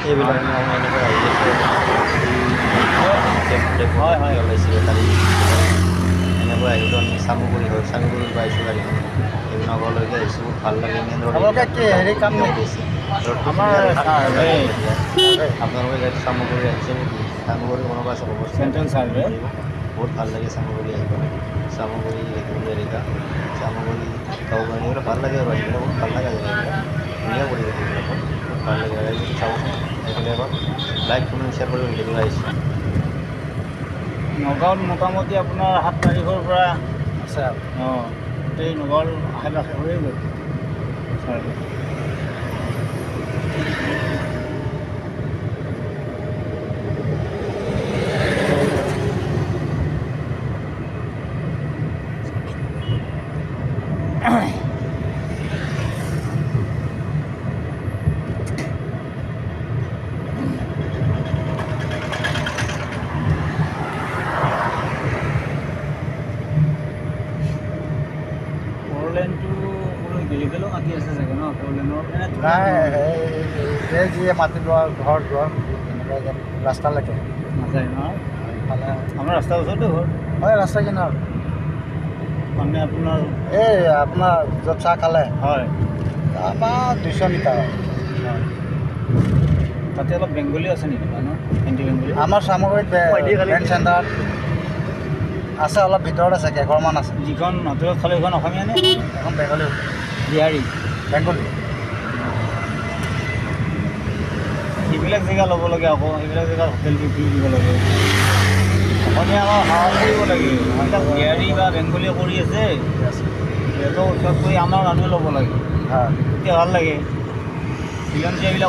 এইবিলাক এনেকৈ আহি আছে হয় হয় ওলাইছে কালি এনেকৈ আহিলোঁ আমি চামগুৰি হ'ল চামগুৰিৰ পৰা আহিছোঁ গাড়ীখন নগৰলৈকে আহিছোঁ বহুত ভাল লাগে মেইন ৰোড হেৰি কাম দিছে আমাৰ আপোনালোকে গাড়ী চামগুৰি আহিছে নেকি চামগুৰি কোনোবা আছে ক'ব চেণ্ট্ৰেল চাৰ্ভে বহুত ভাল লাগে চামগুৰি আহি পেলাই চামগুৰি এৰিকা চামগুৰি গাঁওবাৰী এইবিলাক ভাল লাগে আৰু আহিবলৈ বহুত ভাল লাগে জেগাবিলাক ধুনীয়া পৰিৱেশ এইবিলাকত বহুত ভাল লাগে যদি চাবচোন আহিলে এবাৰ লাইক কমেণ্ট শ্বেয়াৰ কৰি ভিডিঅ'টো আহিছোঁ নগাঁৱত মোটামুটি আপোনাৰ 7 তাৰিখৰ পৰা আছে গোটেই নগাঁৱৰ আশে পাশে হৈয়ে গ'ল চাৰ্ভে বেলেগেও মাতি আছে চাগে ন ফ'ৰলেনৰ নাই এই যিয়ে মাতি লোৱা ঘৰ দুৱাৰ এনেকুৱা যেন ৰাস্তালৈকে নাযায় ন ফালে আমাৰ ৰাস্তাৰ ওচৰতে ঘৰ হয় ৰাস্তা কিনাৰ মানে আপোনাৰ এই আপোনাৰ য'ত চাহ খালে হয় তাৰপৰা 200 মিটাৰ তাতে অলপ বেংগলী আছে নেকি ন হিন্দী বেংগলী আমাৰ চামগুৰিত বেংক চেণ্টাৰ আছে অলপ ভিতৰত আছে কেইঘৰমান আছে যিখন হোটেলত খালে সেইখন অসমীয়া নে এখন বেংগলী বিহাৰী বেংগলী সেইবিলাক জেগা ল'ব লাগে আকৌ সেইবিলাক জেগাত হোটেল বিক্ৰী দিব লাগে অসমীয়া আমাৰ সাহস কৰিব লাগে সেইবিলাক বিহাৰী বা বেংগলী কৰি আছে সিহঁতক উৎপাত কৰি আমাৰ মানুহে ল'ব লাগে হয় তেতিয়া ভাল লাগে খিলঞ্জীয়াবিলাক